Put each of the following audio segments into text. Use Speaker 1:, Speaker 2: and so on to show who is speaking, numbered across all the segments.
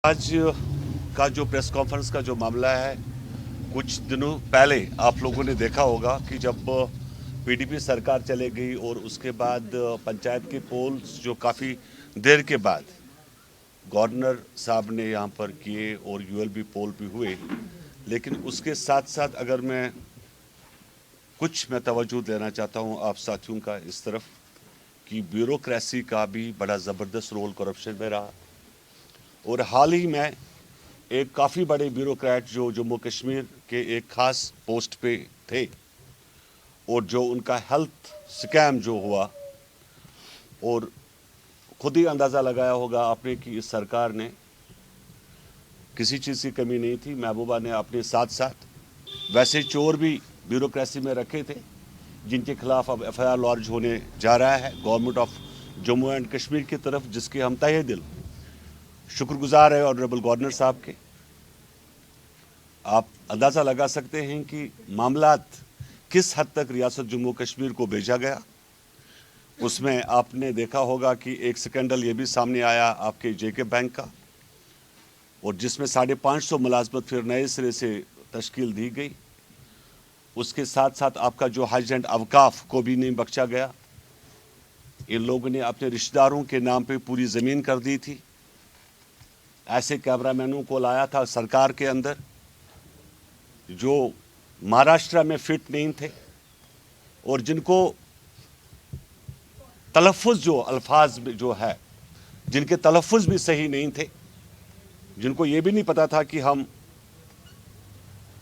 Speaker 1: आज का जो प्रेस कॉन्फ्रेंस का जो मामला है, कुछ दिनों पहले आप लोगों ने देखा होगा कि जब पीडीपी सरकार चले गई और उसके बाद पंचायत के पोल्स जो काफ़ी देर के बाद गवर्नर साहब ने यहाँ पर किए और यूएलबी पोल भी हुए, लेकिन उसके साथ साथ अगर मैं तवज्जो देना चाहता हूँ आप साथियों का इस तरफ कि ब्यूरोक्रेसी का भी बड़ा ज़बरदस्त रोल करप्शन में रहा। और हाल ही में एक काफ़ी बड़े ब्यूरोक्रेट जो जम्मू कश्मीर के एक ख़ास पोस्ट पे थे और जो उनका हेल्थ स्कैम जो हुआ, और खुद ही अंदाज़ा लगाया होगा आपने कि इस सरकार ने किसी चीज़ की कमी नहीं थी। महबूबा ने अपने साथ साथ वैसे चोर भी ब्यूरोक्रेसी में रखे थे जिनके खिलाफ अब एफआईआर लॉन्च होने जा रहा है government of Jammu and Kashmir की तरफ, जिसके हम तहे दिल शुक्रगुजार है ऑनरेबल गवर्नर साहब के। आप अंदाज़ा लगा सकते हैं कि मामलात किस हद तक रियासत जम्मू कश्मीर को भेजा गया। उसमें आपने देखा होगा कि एक स्कैंडल ये भी सामने आया आपके जेके बैंक का, और जिसमें 550 मुलाजमत फिर नए सिरे से तश्कील दी गई। उसके साथ साथ आपका जो हज एंड अवकाफ को भी नहीं बख्शा गया। इन लोगों ने अपने रिश्तेदारों के नाम पे पूरी ज़मीन कर दी थी। ऐसे कैमरामैनों को लाया था सरकार के अंदर जो महाराष्ट्र में फिट नहीं थे और जिनको तलफ़ुज़ जो अल्फाज जो है, जिनके तलफ़ुज़ भी सही नहीं थे, जिनको ये भी नहीं पता था कि हम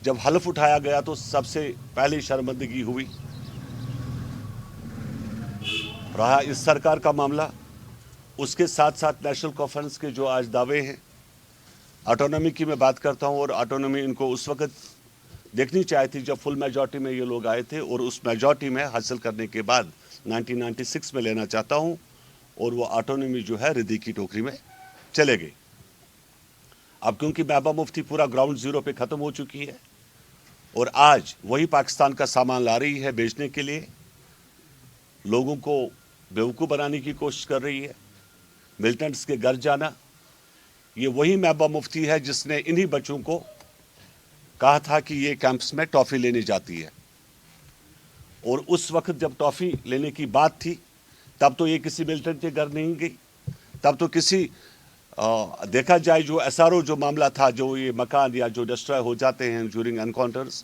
Speaker 1: जब हल्फ उठाया गया तो सबसे पहले शर्मिंदगी हुई। रहा इस सरकार का मामला, उसके साथ साथ नेशनल कॉन्फ्रेंस के जो आज दावे हैं, ऑटोनॉमी की मैं बात करता हूं, और ऑटोनॉमी इनको उस वक्त देखनी चाहिए थी जब फुल मेजॉरिटी में ये लोग आए थे, और उस मेजॉरिटी में हासिल करने के बाद 1996 में लेना चाहता हूं, और वो ऑटोनॉमी जो है रिद्दी की टोकरी में चले गई। अब क्योंकि महबूबा मुफ्ती पूरा ग्राउंड जीरो पे ख़त्म हो चुकी है और आज वही पाकिस्तान का सामान ला रही है बेचने के लिए, लोगों को बेवकूफ़ बनाने की कोशिश कर रही है। मिलिटेंट्स के घर जाना, ये वही महबूबा मुफ्ती है जिसने इन्हीं बच्चों को कहा था कि ये कैंप्स में टॉफ़ी लेने जाती है, और उस वक्त जब टॉफ़ी लेने की बात थी तब तो ये किसी मिलिटेंट के घर नहीं गई, तब तो किसी देखा जाए जो एसआरओ जो मामला था, जो ये मकान या जो डिस्ट्रॉय हो जाते हैं ड्यूरिंग एनकाउंटर्स,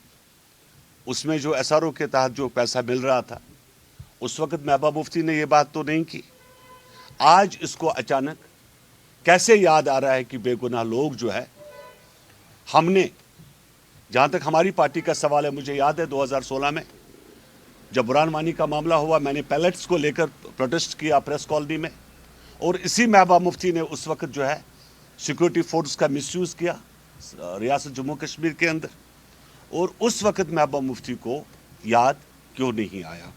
Speaker 1: उसमें जो एसआरओ के तहत जो पैसा मिल रहा था, उस वक्त महबूबा मुफ्ती ने ये बात तो नहीं की। आज इसको अचानक कैसे याद आ रहा है कि बेगुनाह लोग जो है, हमने, जहाँ तक हमारी पार्टी का सवाल है, मुझे याद है 2016 में जब बुरहान वानी का मामला हुआ, मैंने पैलेट्स को लेकर प्रोटेस्ट किया प्रेस कॉलोनी में, और इसी महबूबा मुफ्ती ने उस वक्त जो है सिक्योरिटी फोर्स का मिसयूज़ किया रियासत जम्मू कश्मीर के अंदर, और उस वक्त महबूबा मुफ्ती को याद क्यों नहीं आया।